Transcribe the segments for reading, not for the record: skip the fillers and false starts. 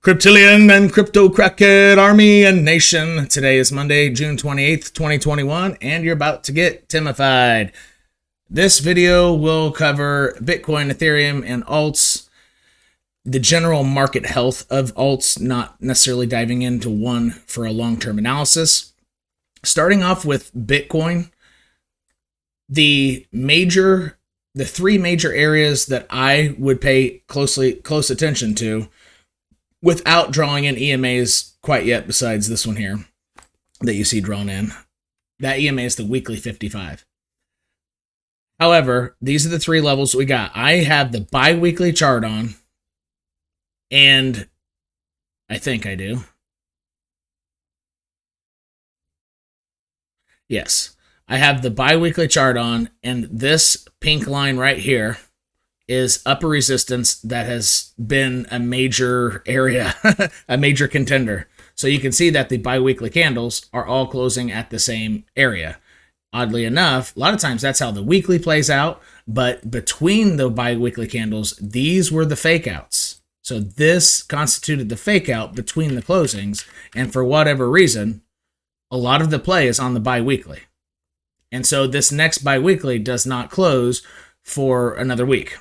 Cryptillion and crypto crackhead army and nation. Today is Monday, June 28th, 2021, and you're about to get Timified. This video will cover Bitcoin, Ethereum, and alts, the general market health of alts, not necessarily diving into one for a long-term analysis. Starting off with Bitcoin, the three major areas that I would pay close attention to without drawing in EMAs quite yet, besides this one here that you see drawn in. That EMA is the weekly 55. However, these are the three levels we got. I have the bi-weekly chart on, and I think I do. Yes, I have the bi-weekly chart on, and this pink line right here is upper resistance that has been a major area, a major contender. So you can see that the bi-weekly candles are all closing at the same area. Oddly enough, a lot of times that's how the weekly plays out, but between the bi-weekly candles, these were the fake outs. So this constituted the fake out between the closings, and for whatever reason, a lot of the play is on the bi-weekly. And so this next bi-weekly does not close for another week.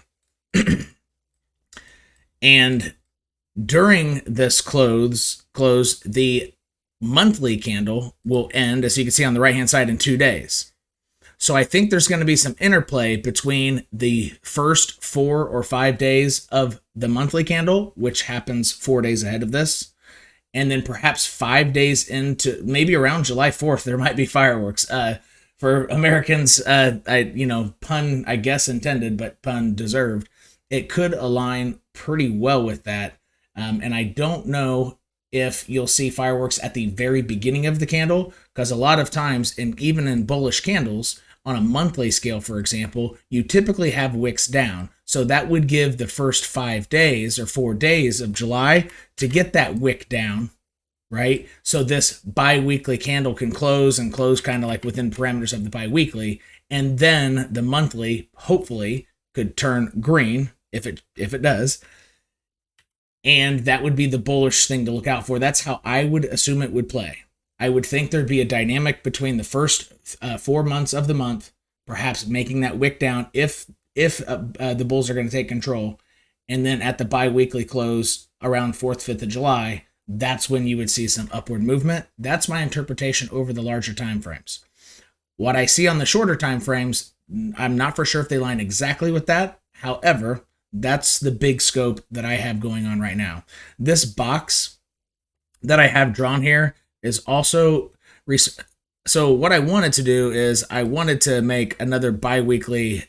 And during this close, the monthly candle will end, as you can see on the right hand side, in 2 days. So I think there's going to be some interplay between the first 4 or 5 days of the monthly candle, which happens 4 days ahead of this, and then perhaps 5 days into, maybe around July 4th, there might be fireworks. For Americans, pun, I guess, intended, but pun deserved. It could align pretty well with that. And I don't know if you'll see fireworks at the very beginning of the candle, because a lot of times, and even in bullish candles, on a monthly scale, for example, you typically have wicks down. So that would give the first 5 days or 4 days of July to get that wick down, right? So this bi-weekly candle can close kind of like within parameters of the bi-weekly, and then the monthly hopefully could turn green if it does, and that would be the bullish thing to look out for. That's how I would assume it would play. I would think there'd be a dynamic between the first 4 months of the month, perhaps making that wick down if the bulls are going to take control, and then at the bi-weekly close around 4th, 5th of July, that's when you would see some upward movement. That's my interpretation over the larger time frames. What I see on the shorter time frames, I'm not for sure if they line exactly with that. However, that's the big scope that I have going on right now. This box that I have drawn here is also, so what I wanted to do is I wanted to make another bi-weekly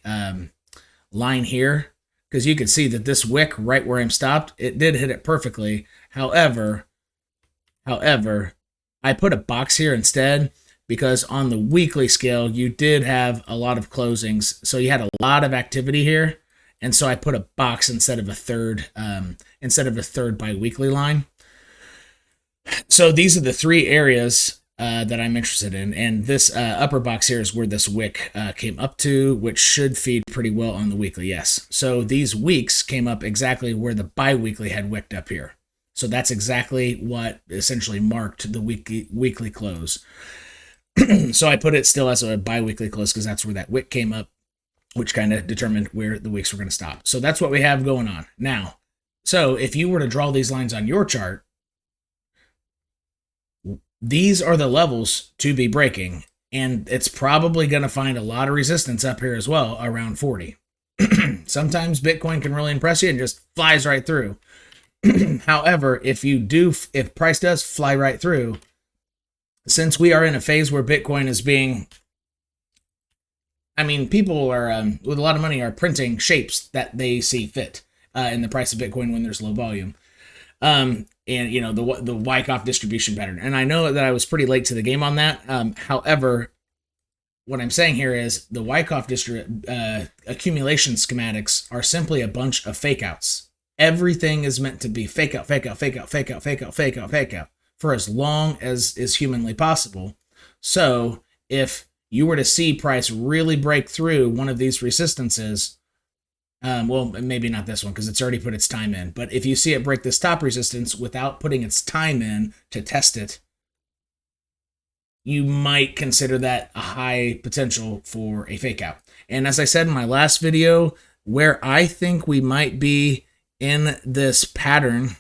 line here, because you can see that this wick right where I'm stopped, it did hit it perfectly. However, I put a box here instead, because on the weekly scale, you did have a lot of closings. So you had a lot of activity here. And so I put a box instead of a third bi-weekly line. So these are the three areas that I'm interested in. And this upper box here is where this wick came up to, which should feed pretty well on the weekly, yes. So these weeks came up exactly where the bi-weekly had wicked up here. So that's exactly what essentially marked the weekly close. So I put it still as a bi-weekly close because that's where that wick came up, which kind of determined where the wicks were going to stop. So that's what we have going on. Now, so if you were to draw these lines on your chart, these are the levels to be breaking, and it's probably going to find a lot of resistance up here as well, around 40. Sometimes Bitcoin can really impress you and just flies right through. However, if price does fly right through, since we are in a phase where Bitcoin is being, people are with a lot of money are printing shapes that they see fit in the price of Bitcoin when there's low volume, and the Wyckoff distribution pattern. And I know that I was pretty late to the game on that. However, what I'm saying here is the Wyckoff accumulation schematics are simply a bunch of fake outs. Everything is meant to be fake out, fake out, fake out, fake out, fake out, fake out, fake out for as long as is humanly possible. So if you were to see price really break through one of these resistances, Well, maybe not this one because it's already put its time in. But if you see it break this top resistance without putting its time in to test it, you might consider that a high potential for a fake out. And as I said in my last video, where I think we might be in this pattern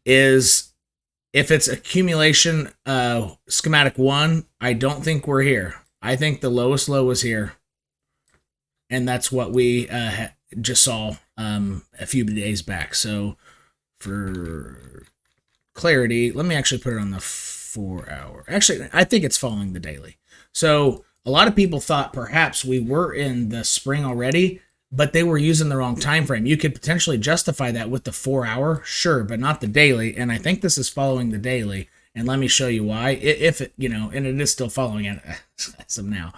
is if it's accumulation schematic 1, I don't think we're here. I think the lowest low was here. And that's what we just saw a few days back. So for clarity, let me actually put it on the 4 hour. Actually, I think it's following the daily. So a lot of people thought perhaps we were in the spring already, but they were using the wrong time frame. You could potentially justify that with the 4 hour, sure, but not the daily. And I think this is following the daily. And let me show you why. If it, you know, and it is still following it as of now.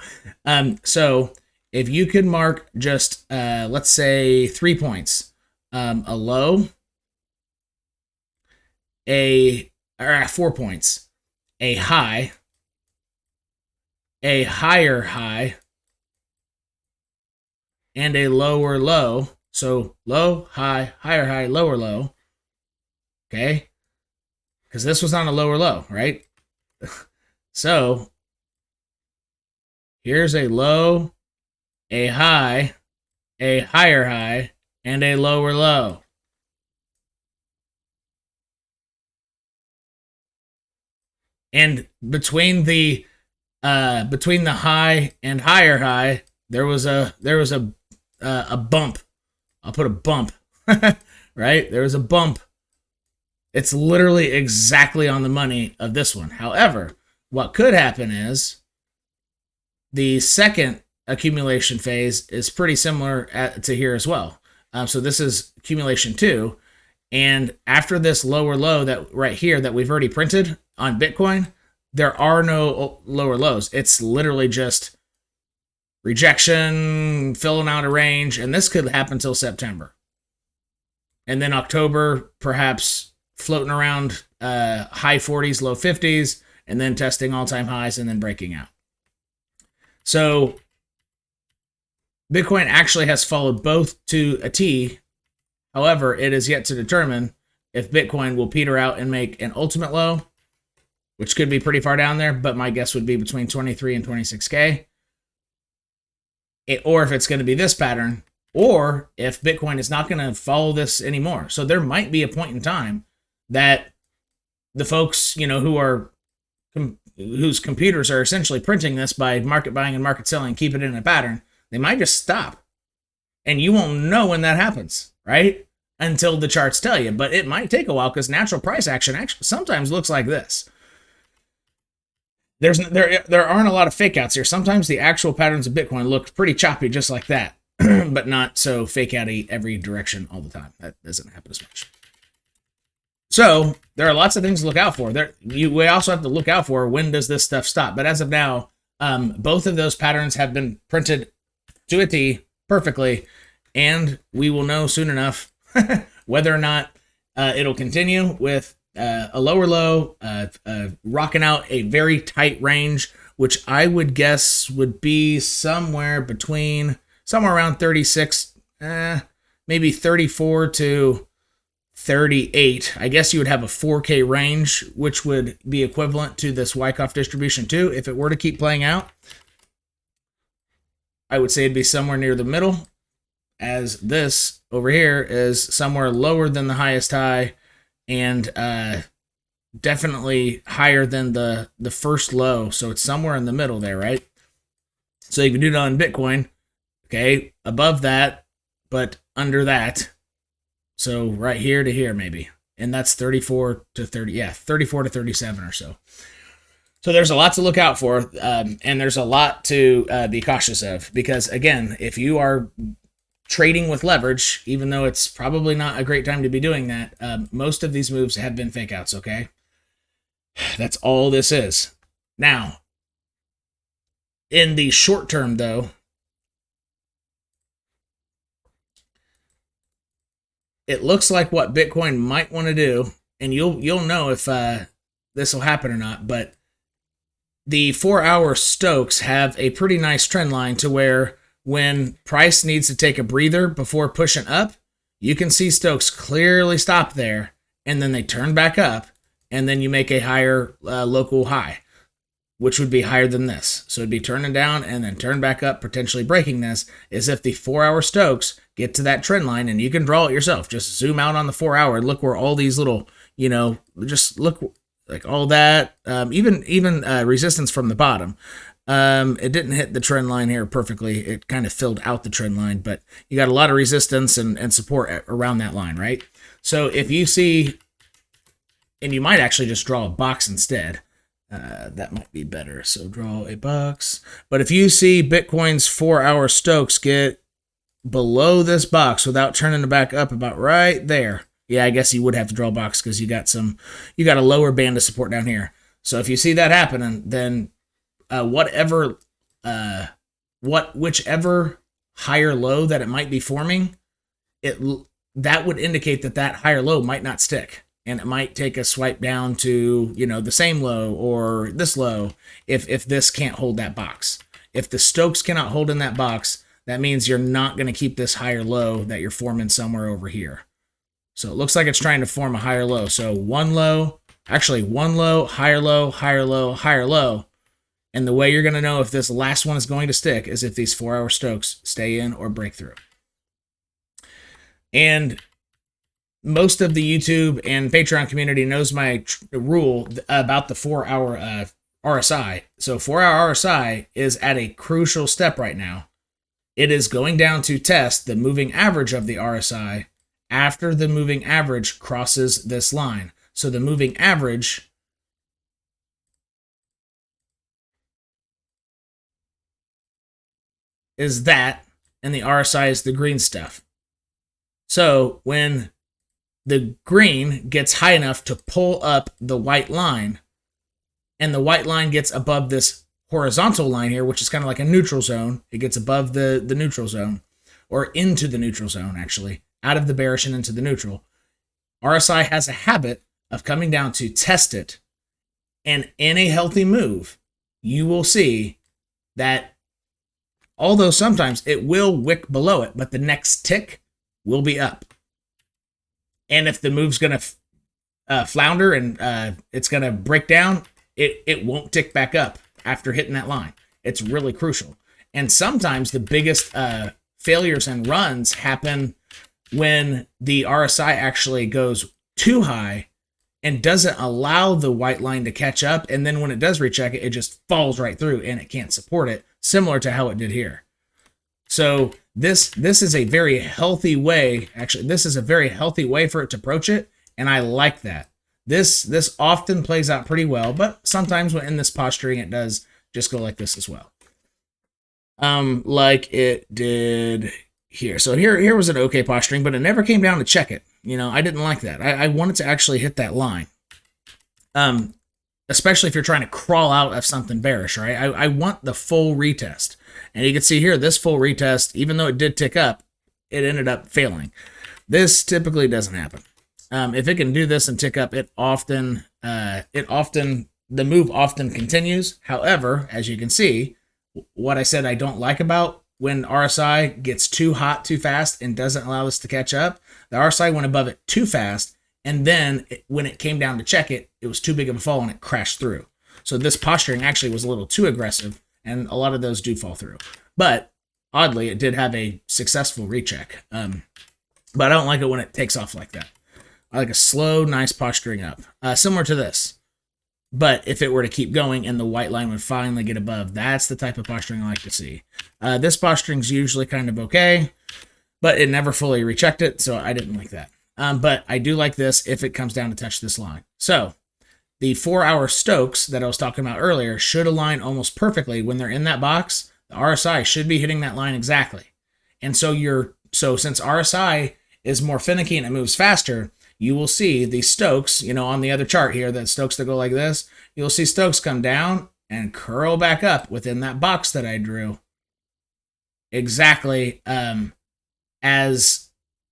So if you could mark just, let's say 3 points, a low, 4 points, a high, a higher high, and a lower low. So low, high, higher high, lower low. Okay? Because this was on a lower low, right? So here's a low, a high, a higher high, and a lower low. And between the high and higher high, there was a bump. I'll put a bump, right? There was a bump. It's literally exactly on the money of this one. However, what could happen is the second accumulation phase is pretty similar to here as well. So this is accumulation 2. And after this lower low that right here that we've already printed on Bitcoin, there are no lower lows. It's literally just rejection, filling out a range, and this could happen till September. And then October, perhaps floating around high 40s, low 50s, and then testing all-time highs and then breaking out. So Bitcoin actually has followed both to a T. However, it is yet to determine if Bitcoin will peter out and make an ultimate low, which could be pretty far down there, but my guess would be between 23 and 26K. Or if it's going to be this pattern, or if Bitcoin is not going to follow this anymore. So there might be a point in time that the folks, you know, whose computers are essentially printing this by market buying and market selling, keep it in a pattern, they might just stop. And you won't know when that happens, right? Until the charts tell you. But it might take a while because natural price action actually sometimes looks like this. There aren't a lot of fake outs here. Sometimes the actual patterns of Bitcoin look pretty choppy just like that, but not so fake outy every direction all the time. That doesn't happen as much. So there are lots of things to look out for. We also have to look out for when does this stuff stop. But as of now, both of those patterns have been printed to a T perfectly, and we will know soon enough whether or not it'll continue with a lower low, rocking out a very tight range, which I would guess would be somewhere around 36, maybe 34 to 38. I guess you would have a 4K range, which would be equivalent to this Wyckoff distribution too. If it were to keep playing out, I would say it'd be somewhere near the middle, as this over here is somewhere lower than the highest high and definitely higher than the first low. So it's somewhere in the middle there, right? So you can do it on Bitcoin, okay, above that, but under that. So right here to here maybe. And that's 34 to 30, yeah, 34 to 37 or so. So there's a lot to look out for, and there's a lot to be cautious of. Because again, if you are trading with leverage, even though it's probably not a great time to be doing that, most of these moves have been fake outs, okay? That's all this is. Now, in the short term though, it looks like what Bitcoin might want to do, and you'll know if this will happen or not, but the 4-hour Stokes have a pretty nice trend line to where when price needs to take a breather before pushing up, you can see Stokes clearly stop there, and then they turn back up, and then you make a higher local high, which would be higher than this. So it'd be turning down and then turn back up, potentially breaking this, as if the 4-hour Stokes get to that trend line, and you can draw it yourself. Just zoom out on the 4-hour and look where all these little, just look like all that, even resistance from the bottom. It didn't hit the trend line here perfectly. It kind of filled out the trend line, but you got a lot of resistance and support around that line, right? So if you see, and you might actually just draw a box instead. That might be better. So draw a box. But if you see Bitcoin's 4-hour Stokes get below this box without turning it back up about right there, yeah, I guess you would have to draw a box because you got a lower band of support down here. So if you see that happening, then whichever higher low that it might be forming, that would indicate that higher low might not stick. And it might take a swipe down to, the same low or this low if this can't hold that box. If the Stokes cannot hold in that box, that means you're not going to keep this higher low that you're forming somewhere over here. So it looks like it's trying to form a higher low. So one low, higher low, higher low, higher low. And the way you're going to know if this last one is going to stick is if these 4-hour Stokes stay in or break through. And most of the YouTube and Patreon community knows my rule about the 4-hour RSI. So 4-hour RSI is at a crucial step right now. It is going down to test the moving average of the RSI after the moving average crosses this line. So the moving average is that, and the RSI is the green stuff. So when the green gets high enough to pull up the white line, and the white line gets above this horizontal line here, which is kind of like a neutral zone. It gets above the neutral zone, or into the neutral zone, actually, out of the bearish and into the neutral. RSI has a habit of coming down to test it, and in a healthy move, you will see that although sometimes it will wick below it, but the next tick will be up. And if the move's going to flounder and it's going to break down, it won't tick back up after hitting that line. It's really crucial. And sometimes the biggest failures and runs happen when the RSI actually goes too high and doesn't allow the white line to catch up. And then when it does recheck it, it just falls right through and it can't support it, similar to how it did here. So this is a very healthy way. Actually, this is a very healthy way for it to approach it, and I like that. This often plays out pretty well, but sometimes when in this posturing, it does just go like this as well. Like it did here. So here was an okay posturing, but it never came down to check it. I didn't like that. I wanted to actually hit that line. Especially if you're trying to crawl out of something bearish, right? I want the full retest. And you can see here, this full retest, even though it did tick up, it ended up failing. This typically doesn't happen. If it can do this and tick up, the move often continues. However, as you can see, what I said I don't like about when RSI gets too hot too fast and doesn't allow this to catch up, the RSI went above it too fast, and then when it came down to check it, it was too big of a fall and it crashed through. So this posturing actually was a little too aggressive, and a lot of those do fall through. But oddly, it did have a successful recheck. But I don't like it when it takes off like that. I like a slow, nice posturing up, similar to this. But if it were to keep going and the white line would finally get above, that's the type of posturing I like to see. This posturing is usually kind of okay, but it never fully rechecked it, so I didn't like that. But I do like this if it comes down to touch this line. So the 4-hour Stokes that I was talking about earlier should align almost perfectly when they're in that box. The RSI should be hitting that line exactly. And so since RSI is more finicky and it moves faster, you will see the Stokes, on the other chart here, the Stokes that go like this, you'll see Stokes come down and curl back up within that box that I drew. Exactly as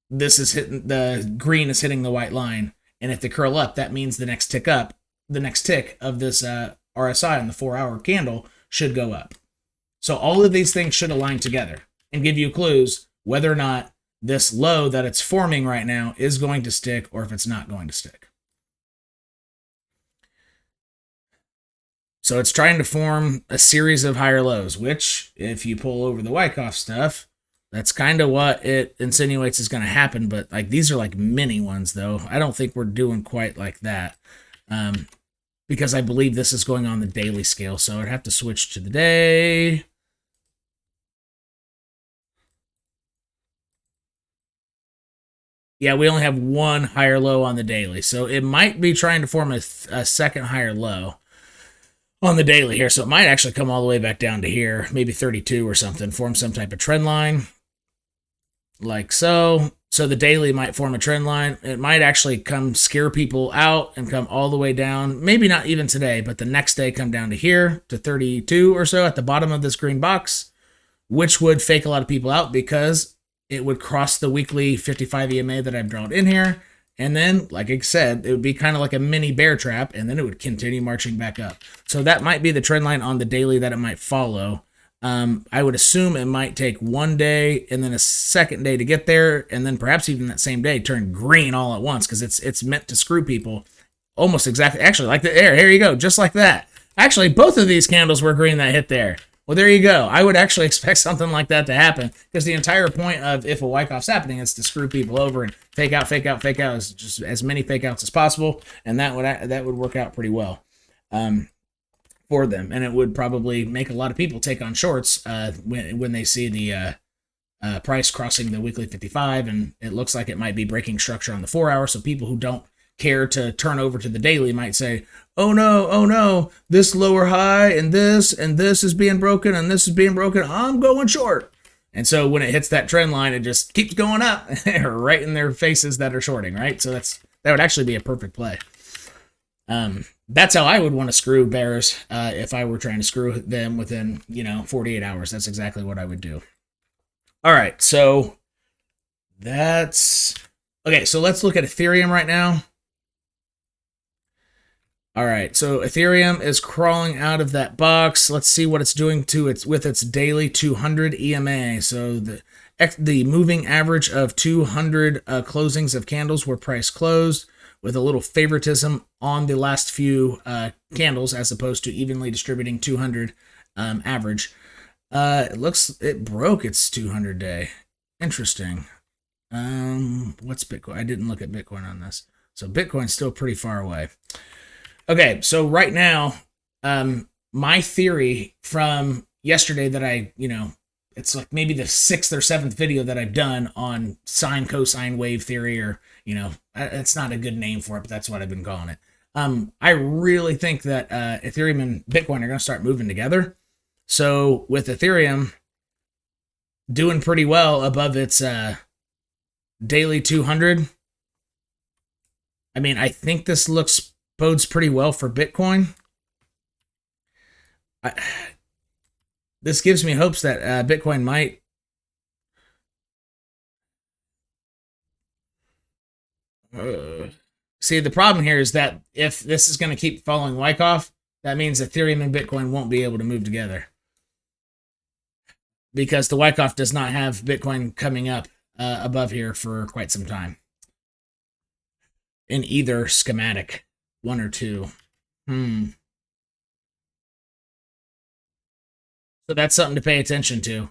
this is hitting, the green is hitting the white line. And if they curl up, that means the next tick of this RSI on the 4-hour candle should go up. So all of these things should align together and give you clues whether or not this low that it's forming right now is going to stick or if it's not going to stick. So it's trying to form a series of higher lows, which if you pull over the Wyckoff stuff, that's kind of what it insinuates is going to happen. But like these are like mini ones, though. I don't think we're doing quite like that because I believe this is going on the daily scale. So I'd have to switch to the day. Yeah, we only have one higher low on the daily. So it might be trying to form a second higher low on the daily here. So it might actually come all the way back down to here, maybe 32 or something, form some type of trend line like so. So the daily might form a trend line. It might actually come scare people out and come all the way down. Maybe not even today, but the next day come down to here to 32 or so at the bottom of this green box, which would fake a lot of people out because it would cross the weekly 55 EMA that I've drawn in here. And then, like I said, it would be kind of like a mini bear trap, and then it would continue marching back up. So that might be the trend line on the daily that it might follow. I would assume it might take one day and then a second day to get there, and then perhaps even that same day turn green all at once because it's meant to screw people almost exactly. Actually, like the air. Here you go, just like that. Actually, both of these candles were green that hit there. Well, there you go. I would actually expect something like that to happen because the entire point of if a Wyckoff's happening is to screw people over and fake out, as just as many fake outs as possible, and that would work out pretty well for them, and it would probably make a lot of people take on shorts when they see the price crossing the weekly 55, and it looks like it might be breaking structure on the 4-hour. So people who don't care to turn over to the daily might say, oh no, this lower high and this is being broken and this is being broken, I'm going short. And so when it hits that trend line, it just keeps going up right in their faces that are shorting, right? So that would actually be a perfect play. That's how I would want to screw bears if I were trying to screw them within 48 hours. That's exactly what I would do. All right, so that's okay. So let's look at Ethereum right now. All right, so Ethereum is crawling out of that box. Let's see what it's doing with its daily 200 EMA. So the moving average of 200 closings of candles where price closed, with a little favoritism on the last few candles as opposed to evenly distributing 200 average. It broke its 200 day. Interesting. What's Bitcoin? I didn't look at Bitcoin on this. So Bitcoin's still pretty far away. Okay, so right now, my theory from yesterday that it's like maybe the 6th or 7th video that I've done on sine cosine wave theory, or it's not a good name for it, but that's what I've been calling it. I really think that Ethereum and Bitcoin are going to start moving together. So with Ethereum doing pretty well above its daily 200, I mean, I think this bodes pretty well for Bitcoin. This gives me hopes that Bitcoin might see, the problem here is that if this is going to keep following Wyckoff, that means Ethereum and Bitcoin won't be able to move together because the Wyckoff does not have Bitcoin coming up above here for quite some time in either schematic, 1 or 2. So that's something to pay attention to.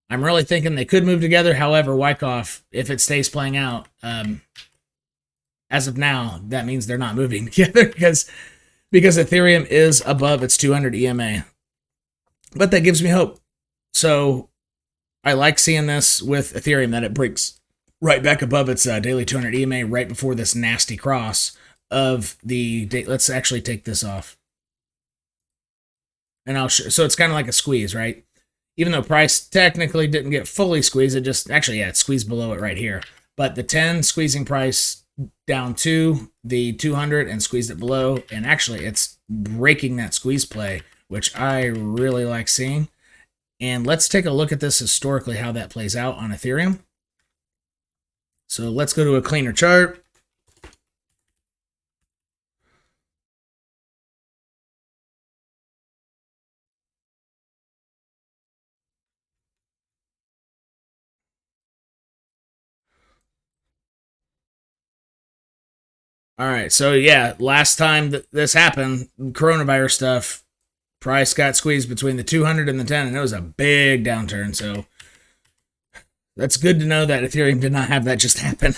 I'm really thinking they could move together. However, Wyckoff, if it stays playing out, as of now, that means they're not moving together because Ethereum is above its 200 EMA. But that gives me hope. So I like seeing this with Ethereum, that it breaks right back above its daily 200 EMA right before this nasty cross of the day. Let's actually take this off. And so it's kind of like a squeeze, right? Even though price technically didn't get fully squeezed, it squeezed below it right here. But the 10 squeezing price down to the 200 and squeezed it below. And actually it's breaking that squeeze play, which I really like seeing. And let's take a look at this historically, how that plays out on Ethereum. So let's go to a cleaner chart. All right. So yeah, last time that this happened, coronavirus stuff, price got squeezed between the 200 and the 10, and it was a big downturn. So that's good to know that Ethereum did not have that just happen.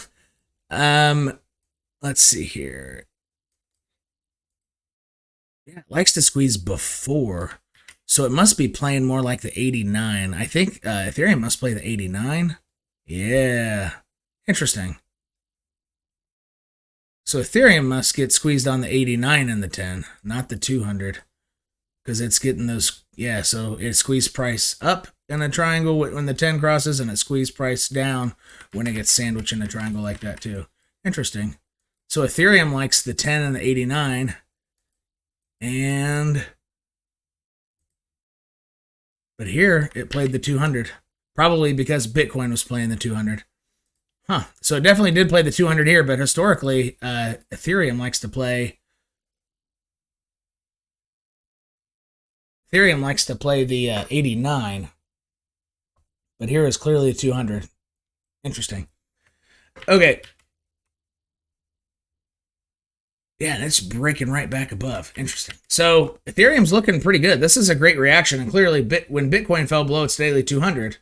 Let's see here. Yeah, it likes to squeeze before, so it must be playing more like the 89. I think Ethereum must play the 89. Yeah, interesting. So Ethereum must get squeezed on the 89 and the 10, not the 200, because it's getting those. Yeah, so it squeezed price up in a triangle when the 10 crosses, and it squeezed price down when it gets sandwiched in a triangle like that too. Interesting. So Ethereum likes the 10 and the 89, but here it played the 200, probably because Bitcoin was playing the 200. Huh. So it definitely did play the 200 here, but historically, Ethereum likes to play. Ethereum likes to play the 89, but here is clearly 200. Interesting. Okay. Yeah, and it's breaking right back above. Interesting. So Ethereum's looking pretty good. This is a great reaction, and clearly when Bitcoin fell below its daily 200,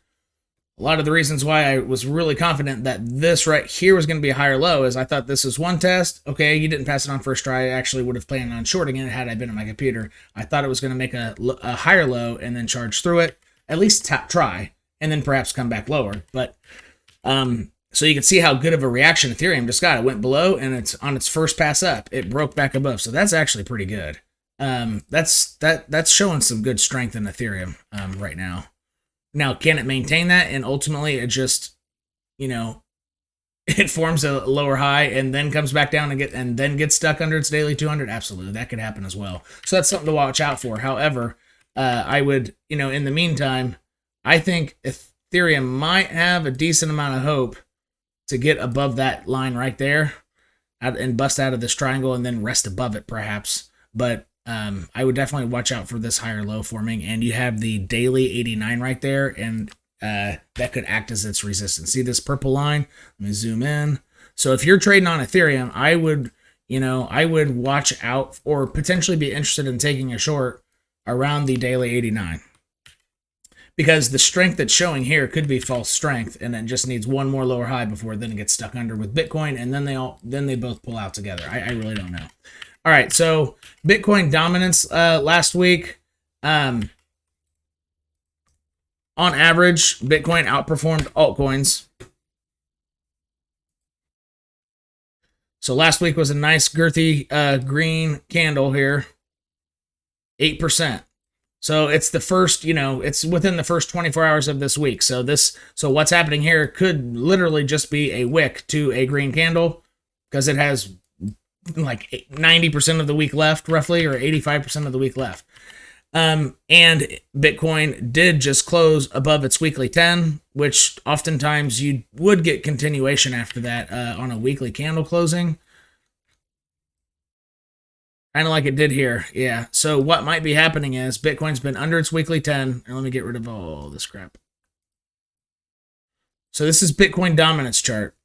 a lot of the reasons why I was really confident that this right here was going to be a higher low is I thought this was one test. Okay, you didn't pass it on first try. I actually would have planned on shorting it had I been on my computer. I thought it was going to make a higher low and then charge through it, at least try, and then perhaps come back lower. But so you can see how good of a reaction Ethereum just got. It went below, and it's on its first pass up, it broke back above. So that's actually pretty good. That's showing some good strength in Ethereum right now. Now, can it maintain that? And ultimately, it just, it forms a lower high and then comes back down and then gets stuck under its daily 200? Absolutely, that could happen as well. So that's something to watch out for. However, I would, in the meantime, I think Ethereum might have a decent amount of hope to get above that line right there and bust out of this triangle and then rest above it, perhaps. But I would definitely watch out for this higher low forming, and you have the daily 89 right there, and that could act as its resistance. See this purple line? Let me zoom in. So if you're trading on Ethereum, I would watch out or potentially be interested in taking a short around the daily 89. Because the strength that's showing here could be false strength, and it just needs one more lower high before then it gets stuck under with Bitcoin, and then they both pull out together. I really don't know. All right, so Bitcoin dominance last week. On average, Bitcoin outperformed altcoins. So last week was a nice girthy green candle here, 8%. So it's the first, it's within the first 24 hours of this week. So what's happening here could literally just be a wick to a green candle, because it has like 90% of the week left, roughly, or 85% of the week left. And Bitcoin did just close above its weekly 10, which oftentimes you would get continuation after that on a weekly candle closing. Kind of like it did here. Yeah. So what might be happening is Bitcoin's been under its weekly 10. And let me get rid of all this crap. So this is Bitcoin dominance chart.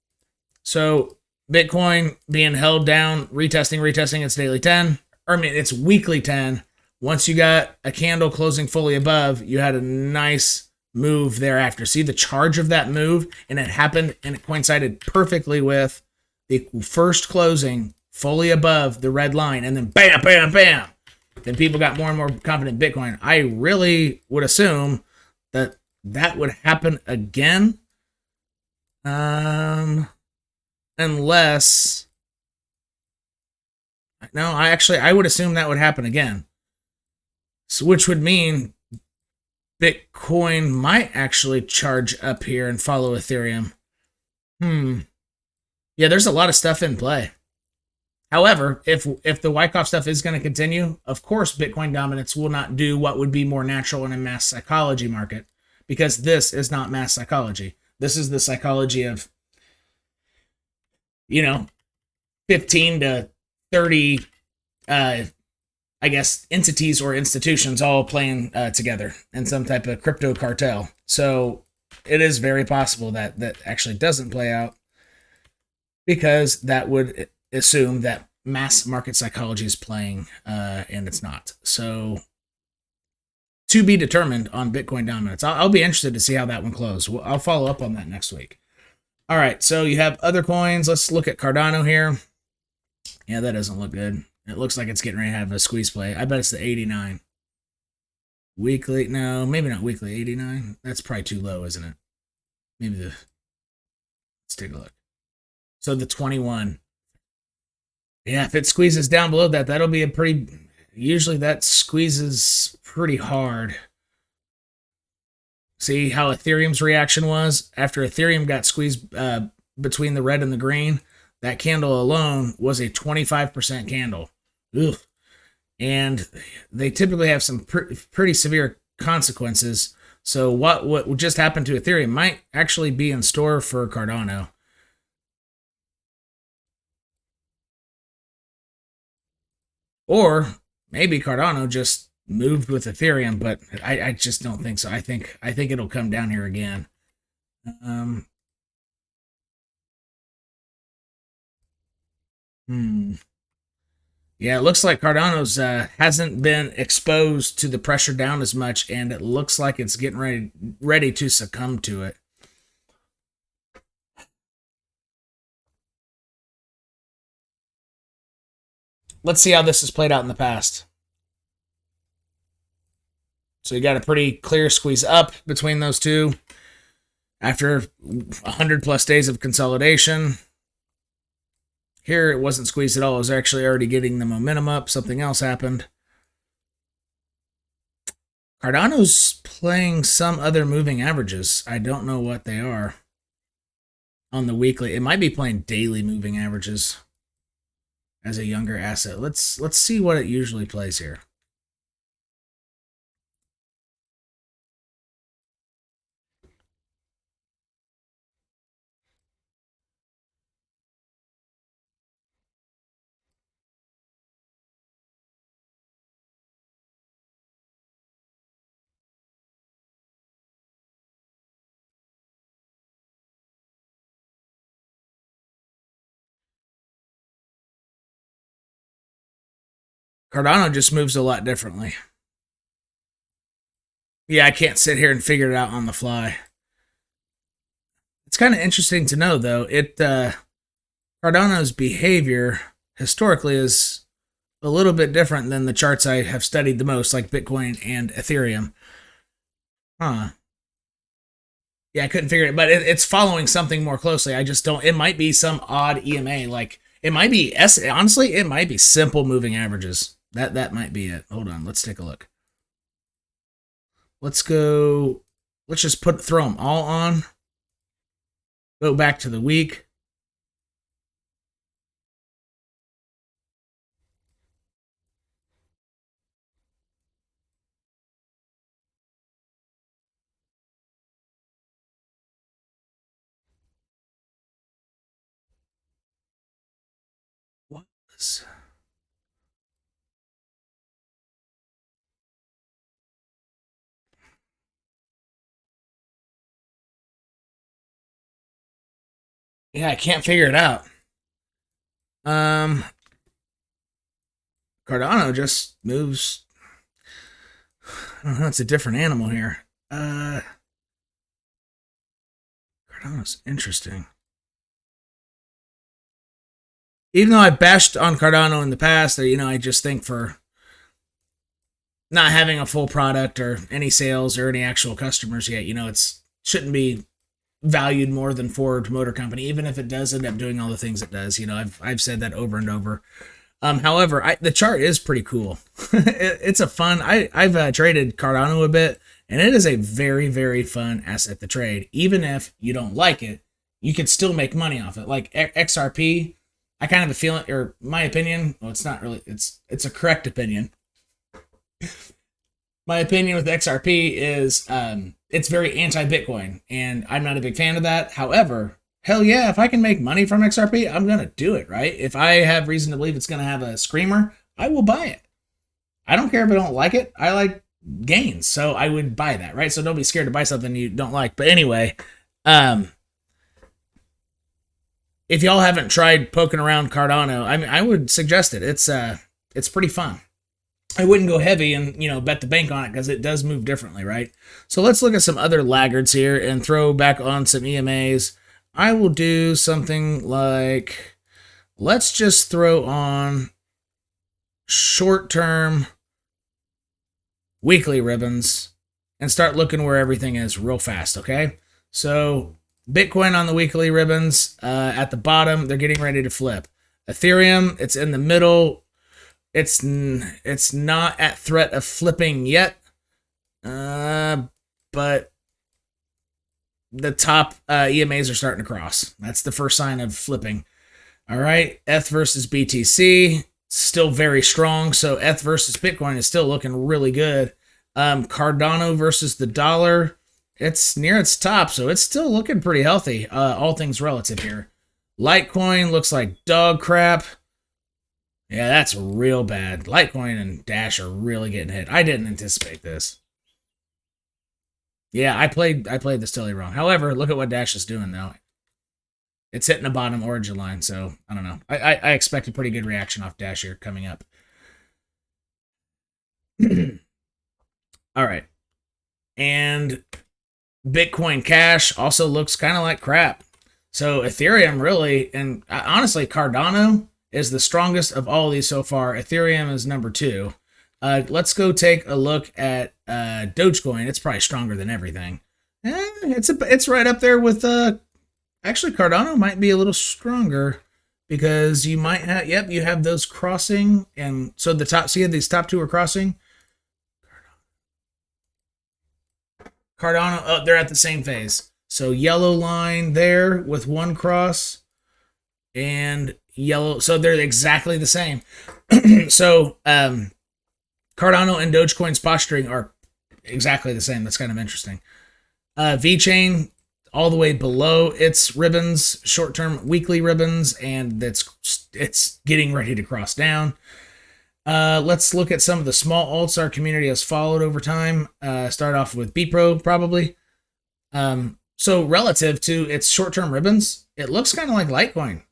So Bitcoin being held down, retesting its daily 10, its weekly 10. Once you got a candle closing fully above, you had a nice move thereafter. See the charge of that move, and it happened, and it coincided perfectly with the first closing fully above the red line, and then bam, bam, bam. Then people got more and more confident in Bitcoin. I really would assume that would happen again. Unless, no, I would assume that would happen again. So, which would mean Bitcoin might actually charge up here and follow Ethereum. Yeah, there's a lot of stuff in play. However, if the Wyckoff stuff is going to continue, of course, Bitcoin dominance will not do what would be more natural in a mass psychology market, because this is not mass psychology. This is the psychology of 15 to 30, entities or institutions all playing together in some type of crypto cartel. So it is very possible that actually doesn't play out, because that would assume that mass market psychology is playing, and it's not. So to be determined on Bitcoin dominance. I'll be interested to see how that one closes. I'll follow up on that next week. All right, so you have other coins. Let's look at Cardano here. Yeah, that doesn't look good. It looks like it's getting ready to have a squeeze play. I bet it's the 89. Weekly, no, maybe not weekly, 89. That's probably too low, isn't it? Maybe let's take a look. So the 21. Yeah, if it squeezes down below that, that'll be a pretty, usually that squeezes pretty hard. See how Ethereum's reaction was? After Ethereum got squeezed between the red and the green, that candle alone was a 25% candle. Ugh. And they typically have some pretty severe consequences. So what just happened to Ethereum might actually be in store for Cardano. Or maybe Cardano just moved with Ethereum, but I just don't think so. I think it'll come down here again. Yeah, it looks like Cardano's hasn't been exposed to the pressure down as much, and it looks like it's getting ready to succumb to it. Let's see how this has played out in the past. So you got a pretty clear squeeze up between those two after 100 plus days of consolidation. Here, it wasn't squeezed at all. It was actually already getting the momentum up. Something else happened. Cardano's playing some other moving averages. I don't know what they are on the weekly. It might be playing daily moving averages as a younger asset. Let's see what it usually plays here. Cardano just moves a lot differently. Yeah, I can't sit here and figure it out on the fly. It's kind of interesting to know, though. Cardano's behavior historically is a little bit different than the charts I have studied the most, like Bitcoin and Ethereum. Huh. Yeah, I couldn't figure it, but it's following something more closely. I just don't. It might be some odd EMA, like it might be. Honestly, it might be simple moving averages. That might be it. Hold on, let's take a look. Let's go. Let's just throw them all on. Go back to the week. What was... Yeah, I can't figure it out. Cardano just moves. I don't know, it's a different animal here. Cardano's interesting. Even though I bashed on Cardano in the past, I just think for not having a full product or any sales or any actual customers yet, it shouldn't be valued more than Ford Motor Company, even if it does end up doing all the things it does. I've said that over and over. However, the chart is pretty cool. It's a fun. I've traded Cardano a bit, and it is a very, very fun asset to trade. Even if you don't like it, you can still make money off it. Like XRP, I kind of have a feeling, or my opinion. Well, it's not really. It's a correct opinion. My opinion with XRP is it's very anti-Bitcoin, and I'm not a big fan of that. However, hell yeah, if I can make money from XRP, I'm going to do it, right? If I have reason to believe it's going to have a screamer, I will buy it. I don't care if I don't like it. I like gains, so I would buy that, right? So don't be scared to buy something you don't like. But anyway, if y'all haven't tried poking around Cardano, I mean, I would suggest it. It's pretty fun. I wouldn't go heavy and, bet the bank on it because it does move differently, right? So let's look at some other laggards here and throw back on some EMAs. I will do something like, let's just throw on short-term weekly ribbons and start looking where everything is real fast, okay? So Bitcoin on the weekly ribbons at the bottom, they're getting ready to flip. Ethereum, it's in the middle. It's not at threat of flipping yet, but the top EMAs are starting to cross. That's the first sign of flipping. All right, ETH versus BTC, still very strong. So ETH versus Bitcoin is still looking really good. Cardano versus the dollar, it's near its top, so it's still looking pretty healthy, all things relative here. Litecoin looks like dog crap. Yeah, that's real bad. Litecoin and Dash are really getting hit. I didn't anticipate this. Yeah, I played this totally wrong. However, look at what Dash is doing though. It's hitting the bottom origin line, so I don't know. I expect a pretty good reaction off Dash here coming up. All right. And Bitcoin Cash also looks kind of like crap. So Ethereum really, and honestly, Cardano is the strongest of all these so far. Ethereum is number 2. Let's go take a look at Dogecoin. It's probably stronger than everything. It's right up there with actually Cardano might be a little stronger because you might have you have those crossing, and so the top, see, these top 2 are crossing. Cardano, oh, they're at the same phase. So yellow line there with 1 cross and yellow, so they're exactly the same. So Cardano and Dogecoin's posturing are exactly the same. That's kind of interesting. VeChain all the way below its ribbons, short-term weekly ribbons, and it's getting ready to cross down. Let's look at some of the small alts our community has followed over time. Start off with BPRO probably. So relative to its short-term ribbons, it looks kind of like Litecoin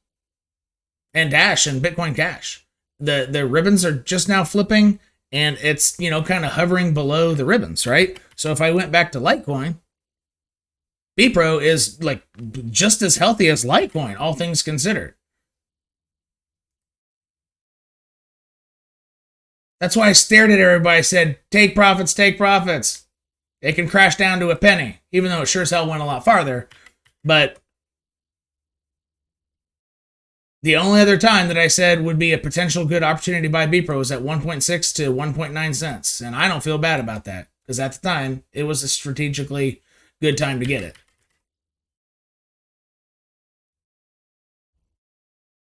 and Dash and Bitcoin Cash. The ribbons are just now flipping, and it's, kind of hovering below the ribbons, right? So if I went back to Litecoin, BPRO is like just as healthy as Litecoin, all things considered. That's why I stared at everybody, said, take profits, take profits. It can crash down to a penny, even though it sure as hell went a lot farther. But the only other time that I said would be a potential good opportunity to buy BPRO was at 1.6 to 1.9 cents. And I don't feel bad about that, because at the time, it was a strategically good time to get it.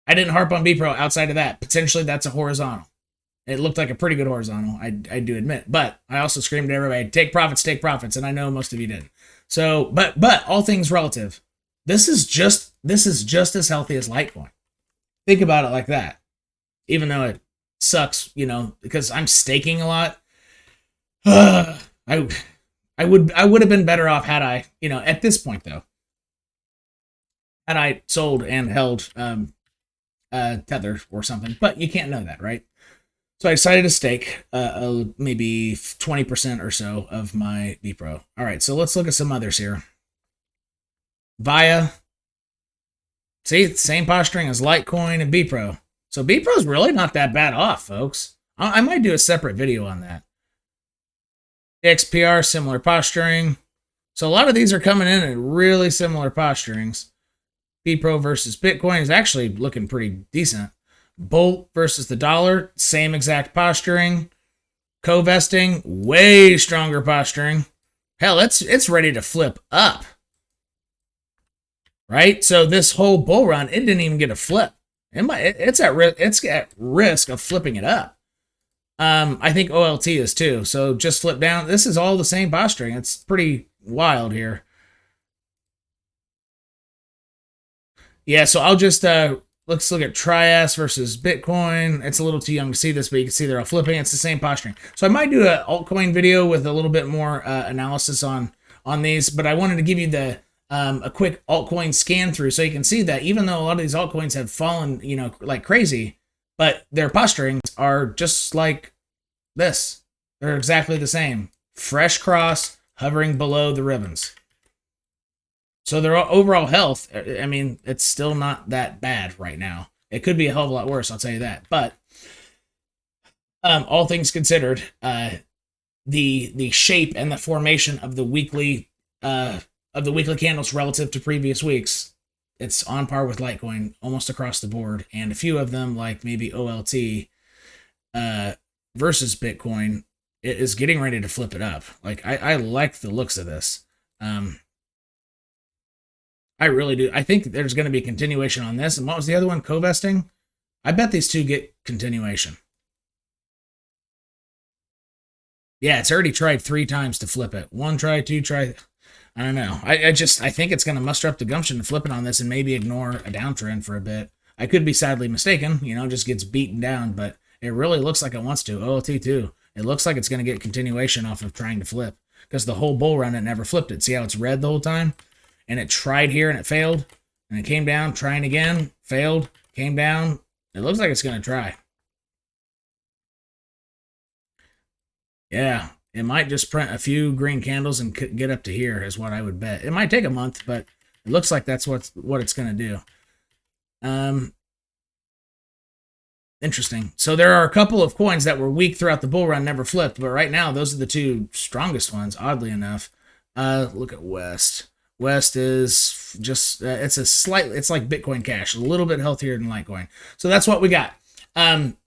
I didn't harp on BPRO outside of that. Potentially, that's a horizontal. It looked like a pretty good horizontal, I do admit. But I also screamed at everybody, take profits, and I know most of you didn't. So, but all things relative. This is just as healthy as Litecoin. Think about it like that. Even though it sucks, because I'm staking a lot. I would have been better off had I, at this point though, had I sold and held Tether or something. But you can't know that, right? So I decided to stake maybe 20% or so of my BPRO. All right, so let's look at some others here. VIA. See, same posturing as Litecoin and BPRO. So BPRO is really not that bad off, folks. I might do a separate video on that. XPR, similar posturing. So a lot of these are coming in at really similar posturings. BPRO versus Bitcoin is actually looking pretty decent. Bolt versus the dollar, same exact posturing. Co-vesting, way stronger posturing. Hell, it's ready to flip up. Right? So this whole bull run, it didn't even get a flip. It's at risk of flipping it up. I think OLT is too. So just flip down. This is all the same posturing. It's pretty wild here. Yeah, so I'll just let's look at Trias versus Bitcoin. It's a little too young to see this, but you can see they're all flipping. It's the same posturing. So I might do an altcoin video with a little bit more analysis on these, but I wanted to give you the a quick altcoin scan through, so you can see that even though a lot of these altcoins have fallen, you know, like crazy, but their posturings are just like this. They're exactly the same. Fresh cross, hovering below the ribbons. So their overall health, I mean, it's still not that bad right now. It could be a hell of a lot worse, I'll tell you that. But all things considered, the shape and the formation of the weekly candles relative to previous weeks, it's on par with Litecoin almost across the board. And a few of them, like maybe OLT versus Bitcoin, it is getting ready to flip it up. Like I like the looks of this. I really do. I think there's going to be a continuation on this. And what was the other one? Co-vesting? I bet these two get continuation. Yeah, it's already tried 3 times to flip it. 1 try, 2 try. I don't know. I think it's going to muster up the gumption to flip it on this and maybe ignore a downtrend for a bit. I could be sadly mistaken. You know, just gets beaten down, but it really looks like it wants to. OLT too. It looks like it's going to get continuation off of trying to flip, because the whole bull run, it never flipped it. See how it's red the whole time? And it tried here and it failed. And it came down, trying again, failed, came down. It looks like it's going to try. Yeah, it might just print a few green candles and get up to here is what I would bet. It might take a month, but it looks like that's what it's going to do. Interesting. So there are a couple of coins that were weak throughout the bull run, never flipped, but right now those are the 2 strongest ones, oddly enough. Look at West. West is just, it's like Bitcoin Cash, a little bit healthier than Litecoin. So that's what we got.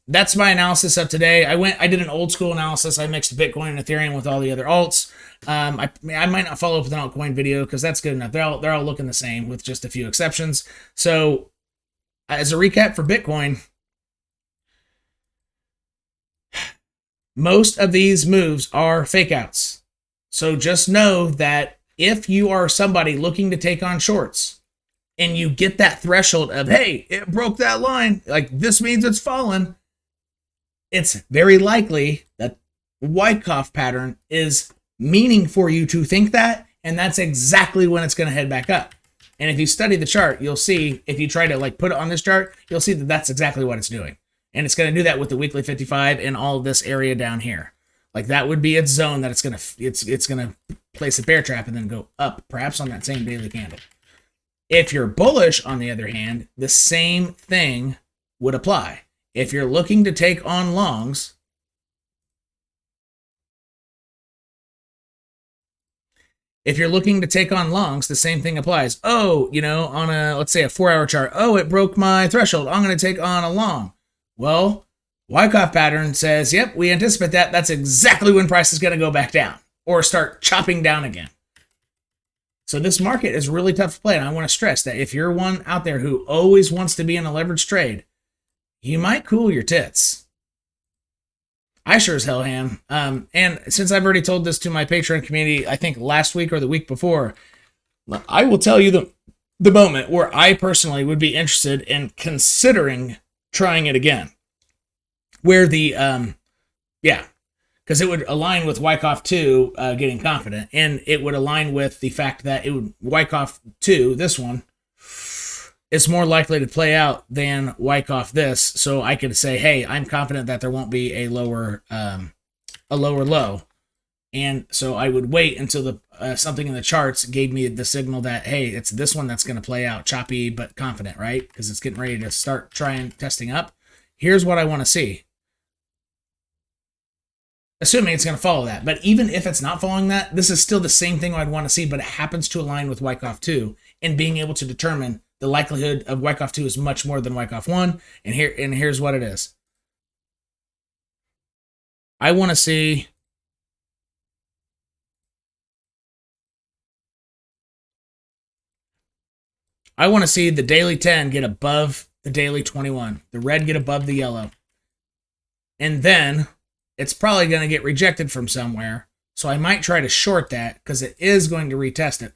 That's my analysis of today. I did an old school analysis. I mixed Bitcoin and Ethereum with all the other alts. I might not follow up with an altcoin video because that's good enough. They're all looking the same with just a few exceptions. So as a recap for Bitcoin, most of these moves are fake outs. So just know that if you are somebody looking to take on shorts and you get that threshold of, hey, it broke that line, like this means it's fallen, it's very likely that Wyckoff pattern is meaning for you to think that, and that's exactly when it's going to head back up. And if you study the chart, you'll see, if you try to like put it on this chart, you'll see that that's exactly what it's doing. And it's going to do that with the weekly 55 and all of this area down here. Like that would be its zone that it's going to place a bear trap and then go up, perhaps on that same daily candle. If you're bullish, on the other hand, the same thing would apply. If you're looking to take on longs, the same thing applies. Oh, you know, on let's say a 4-hour chart, oh, it broke my threshold, I'm going to take on a long. Well, Wyckoff pattern says, yep, we anticipate that. That's exactly when price is going to go back down or start chopping down again. So this market is really tough to play, and I want to stress that if you're one out there who always wants to be in a leveraged trade, you might cool your tits. I sure as hell am. And since I've already told this to my Patreon community, I think last week or the week before, I will tell you the moment where I personally would be interested in considering trying it again. Where the, because it would align with Wyckoff 2 getting confident, and it would align with the fact that Wyckoff 2, this one, is more likely to play out than Wyckoff this, so I could say, hey, I'm confident that there won't be a lower low, and so I would wait until something in the charts gave me the signal that, hey, it's this one that's going to play out choppy but confident, right? Because it's getting ready to start testing up. Here's what I want to see. Assuming it's going to follow that. But even if it's not following that, this is still the same thing I'd want to see, but it happens to align with Wyckoff 2, and being able to determine the likelihood of Wyckoff 2 is much more than Wyckoff 1, and here's what it is. I want to see the daily 10 get above the daily 21, the red get above the yellow. And then it's probably going to get rejected from somewhere. So I might try to short that because it is going to retest it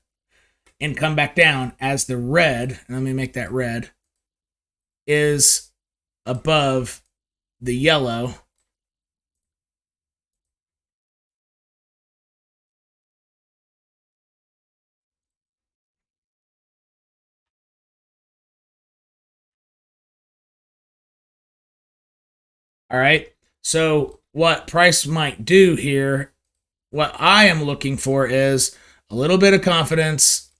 and come back down as the red, and let me make that red, is above the yellow. All right. So what price might do here, what I am looking for is a little bit of confidence,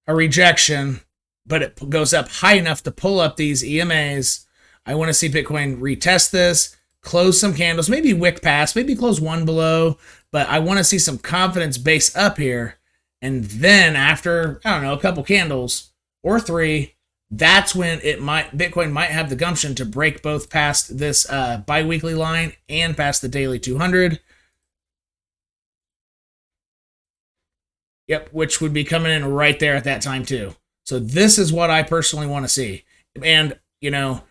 a rejection, but it goes up high enough to pull up these EMAs. I want to see Bitcoin retest this, close some candles, maybe wick past, maybe close one below, but I want to see some confidence base up here. And then after, I don't know, a couple candles or three, that's when Bitcoin might have the gumption to break both past this biweekly line and past the daily 200. Yep, which would be coming in right there at that time too. So this is what I personally want to see. And, you know,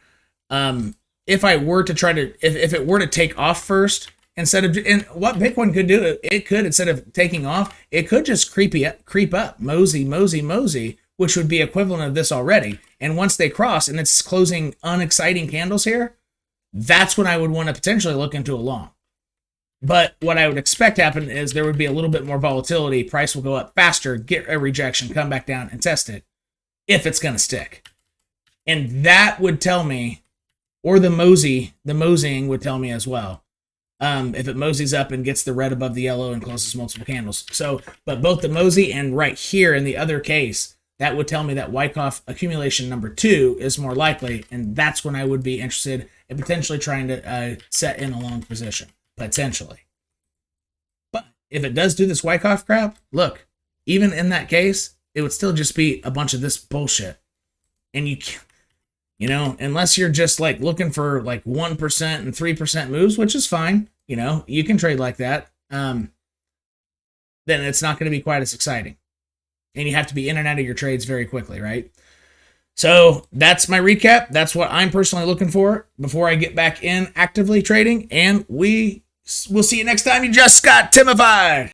if I were to try to, if it were to take off first, instead of, and what Bitcoin could do, it could, instead of taking off, it could just creep up, mosey, which would be equivalent of this already. And once they cross and it's closing unexciting candles here, that's when I would want to potentially look into a long. But what I would expect to happen is there would be a little bit more volatility. Price will go up faster, get a rejection, come back down and test it if it's going to stick. And that would tell me, or the moseying would tell me as well, if it moseys up and gets the red above the yellow and closes multiple candles. So, but both the mosey and right here in the other case, that would tell me that Wyckoff accumulation number 2 is more likely, and that's when I would be interested in potentially trying to set in a long position, potentially. But if it does do this Wyckoff crap, look, even in that case, it would still just be a bunch of this bullshit. And you know, unless you're just like looking for like 1% and 3% moves, which is fine, you know, you can trade like that, then it's not going to be quite as exciting. And you have to be in and out of your trades very quickly, right? So that's my recap. That's what I'm personally looking for before I get back in actively trading. And we'll see you next time. You just got Timified.